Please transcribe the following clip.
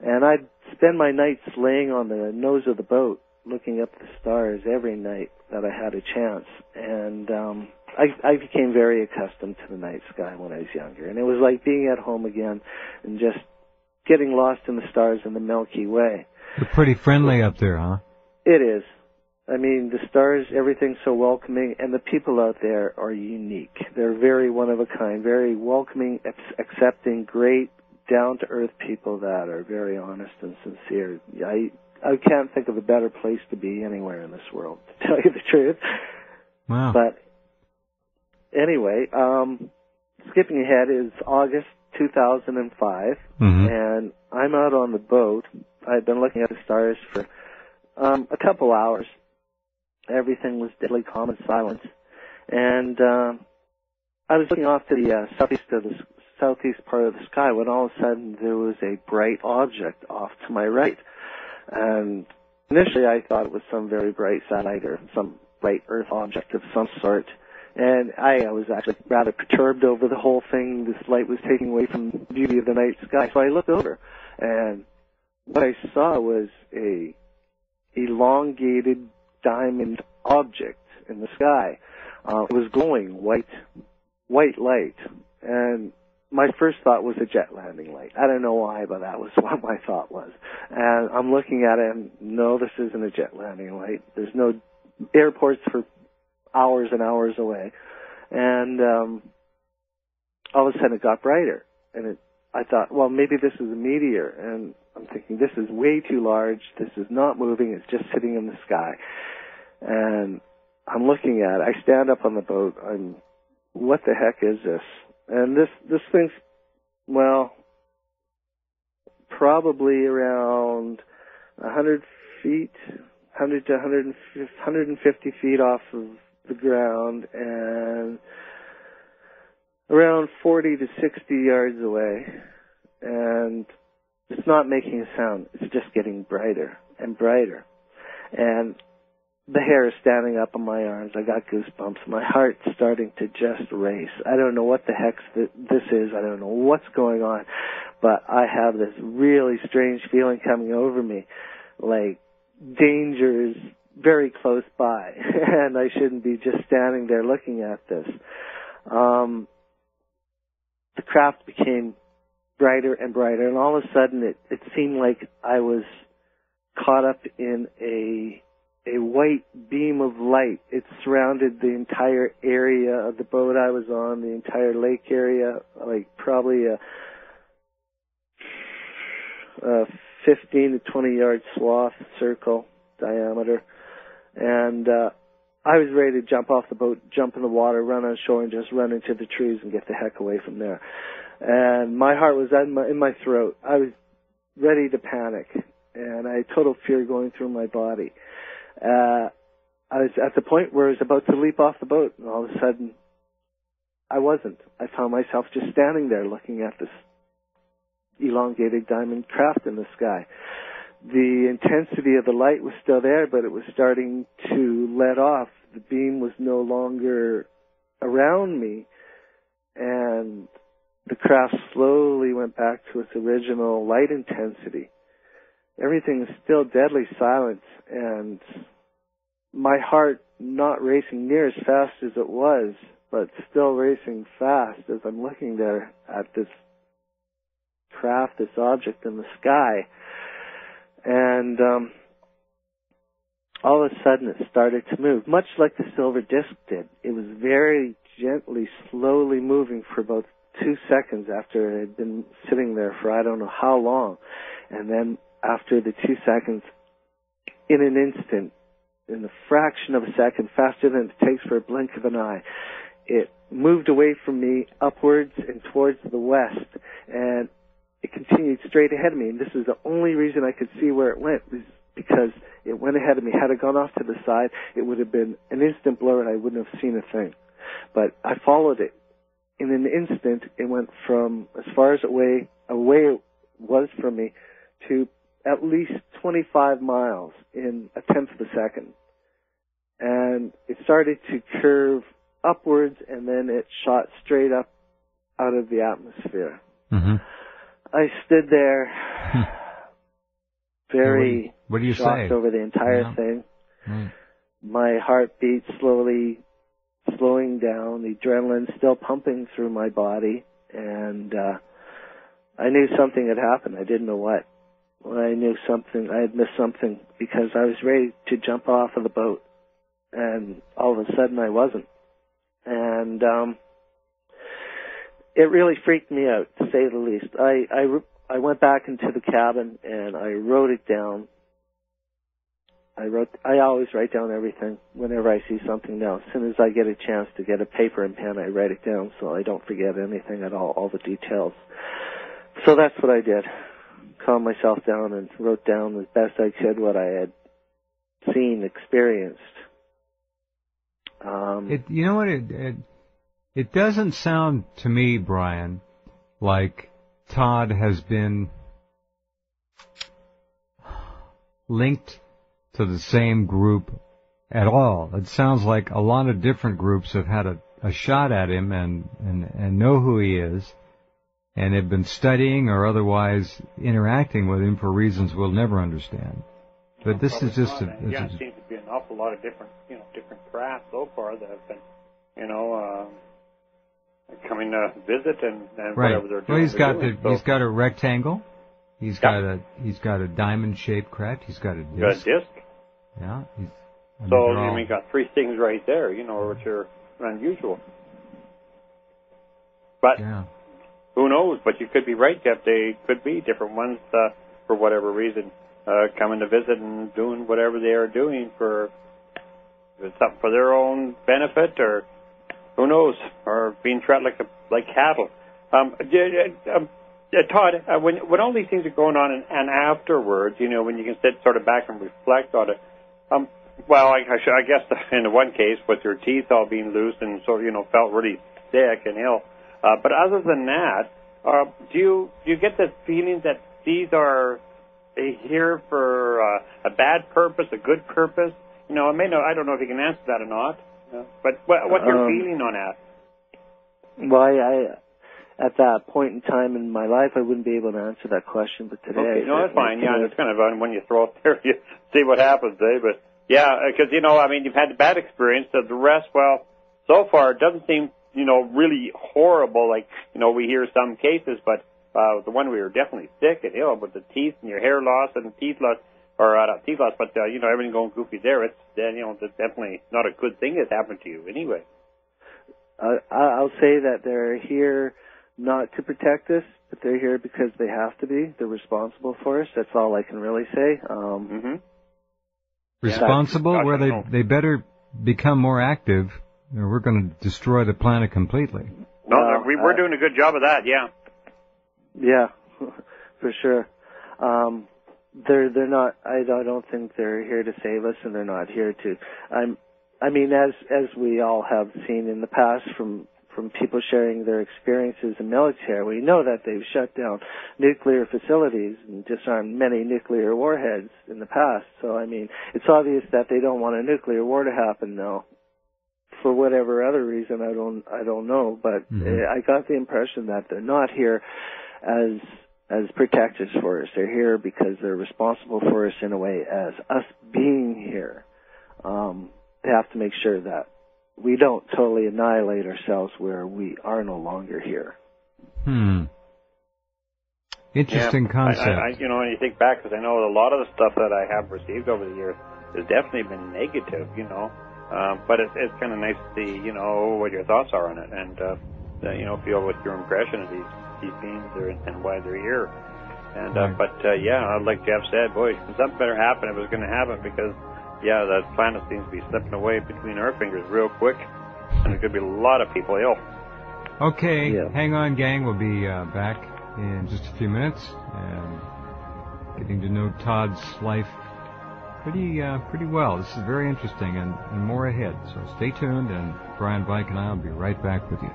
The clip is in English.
And I'd spend my nights laying on the nose of the boat, looking up at the stars every night that I had a chance. And I became very accustomed to the night sky when I was younger. And it was like being at home again and just getting lost in the stars in the Milky Way. You're pretty friendly up there, huh? It is. I mean, the stars, everything's so welcoming, and the people out there are unique. They're very one-of-a-kind, very welcoming, accepting, great, down-to-earth people that are very honest and sincere. I can't think of a better place to be anywhere in this world, to tell you the truth. Wow. But anyway, skipping ahead is August 2005, and I'm out on the boat. I've been looking at the stars for a couple hours. Everything was deadly calm and silent. And I was looking off to the southeast part of the sky when all of a sudden there was a bright object off to my right. And initially I thought it was some very bright satellite or some bright Earth object of some sort. And I was actually rather perturbed over the whole thing. This light was taking away from the beauty of the night sky. So I looked over, and what I saw was a elongated diamond object in the sky. It was glowing white light, and my first thought was a jet landing light. I don't know why, but that was what my thought was. And I'm looking at it, and no, this isn't a jet landing light. There's no airports for hours and hours away. And all of a sudden it got brighter, and I thought, well, maybe this is a meteor. And I'm thinking, this is way too large. This is not moving. It's just sitting in the sky. And I'm looking at it. I stand up on the boat. What the heck is this? And this thing's, well, probably around 100 feet, 100 to 150 feet off of the ground, and around 40 to 60 yards away. And it's not making a sound. It's just getting brighter and brighter. And the hair is standing up on my arms. I got goosebumps. My heart's starting to just race. I don't know what the heck this is. I don't know what's going on. But I have this really strange feeling coming over me, like danger is very close by, and I shouldn't be just standing there looking at this. The craft became brighter and brighter, and all of a sudden it seemed like I was caught up in a white beam of light. It surrounded the entire area of the boat I was on, the entire lake area, like probably a 15 to 20 yard swath circle diameter. And I was ready to jump off the boat, jump in the water, run on shore, and just run into the trees and get the heck away from there. And my heart was in my throat. I was ready to panic, and I had total fear going through my body. I was at the point where I was about to leap off the boat, and all of a sudden, I wasn't. I found myself just standing there looking at this elongated diamond craft in the sky. The intensity of the light was still there, but it was starting to let off. The beam was no longer around me, and the craft slowly went back to its original light intensity. Everything is still deadly silent, and my heart not racing near as fast as it was, but still racing fast as I'm looking there at this craft, this object in the sky. And all of a sudden it started to move, much like the silver disc did. It was very gently, slowly moving for about 2 seconds after it had been sitting there for I don't know how long. And then after the 2 seconds, in an instant, in a fraction of a second, faster than it takes for a blink of an eye, it moved away from me upwards and towards the west, and it continued straight ahead of me. And this is the only reason I could see where it went, was because it went ahead of me. Had it gone off to the side, it would have been an instant blur and I wouldn't have seen a thing. But I followed it. In an instant, it went from as far as away it was from me to at least 25 miles in a tenth of a second. And it started to curve upwards, and then it shot straight up out of the atmosphere. Mm-hmm. I stood there very what do you shocked say? over the entire thing. Right. My heartbeat slowly slowing down, the adrenaline still pumping through my body, and I knew something had happened. I didn't know what. I knew something. I had missed something because I was ready to jump off of the boat, and all of a sudden I wasn't. And it really freaked me out, to say the least. I went back into the cabin and I wrote it down. I always write down everything whenever I see something now. As soon as I get a chance to get a paper and pen, I write it down so I don't forget anything at all the details. So that's what I did. Calmed myself down and wrote down as best I could what I had seen, experienced. You know what? It doesn't sound to me, Brian, like Todd has been linked to the same group at all. It sounds like a lot of different groups have had a shot at him and know who he is, and have been studying or otherwise interacting with him for reasons we'll never understand. But this is just it seems to be an awful lot of different craft so far that have been, coming to visit and right. whatever they're doing. Well, he's got a rectangle. He's got a diamond-shaped craft. He's got a disc. Got a disc. Yeah. You got three things right there, which are unusual. But who knows? But you could be right, Jeff. They could be different ones for whatever reason, coming to visit and doing whatever they are doing for something for their own benefit, or who knows, or being treated like cattle. Todd, when all these things are going on and afterwards, when you can sit sort of back and reflect on it, well, I guess in the one case with your teeth all being loose and so, felt really sick and ill. But other than that, do you get the feeling that these are here for a bad purpose, a good purpose? I don't know if you can answer that or not. But what's your feeling on that? Well, at that point in time in my life, I wouldn't be able to answer that question. But today, okay, no, that's fine. Yeah, it's kind of when you throw it there, you see what happens, eh? But yeah, because you've had the bad experience. So the rest, well, so far it doesn't seem really horrible. Like we hear some cases, but the one we were definitely sick and ill with the teeth and your hair loss and teeth loss. Or not teeth loss, but everything going goofy there. It's that's definitely not a good thing that's happened to you anyway. I'll say that they're here not to protect us, but they're here because they have to be. They're responsible for us. That's all I can really say. Responsible? Well, they better become more active, or we're going to destroy the planet completely. No, we're doing a good job of that. Yeah. Yeah, for sure. They're not. I don't think they're here to save us, and they're not here to. I mean, as we all have seen in the past from people sharing their experiences in military, we know that they've shut down nuclear facilities and disarmed many nuclear warheads in the past. So I mean, it's obvious that they don't want a nuclear war to happen now. For whatever other reason, I don't know, but I got the impression that they're not here as protectors for us. They're here because they're responsible for us in a way as us being here. They have to make sure that we don't totally annihilate ourselves where we are no longer here. Interesting concept. When you think back, because I know a lot of the stuff that I have received over the years has definitely been negative, but it's kind of nice to see, what your thoughts are on it, and feel what your impression of these beings are and why they're here. And like Jeff said, boy, something better happen if it was going to happen, because that planet seems to be slipping away between our fingers real quick, and there could be a lot of people ill. Okay, hang on, gang. We'll be back in just a few minutes, and getting to know Todd's life pretty well. This is very interesting, and more ahead. So stay tuned, and Brian, Vike, and I will be right back with you.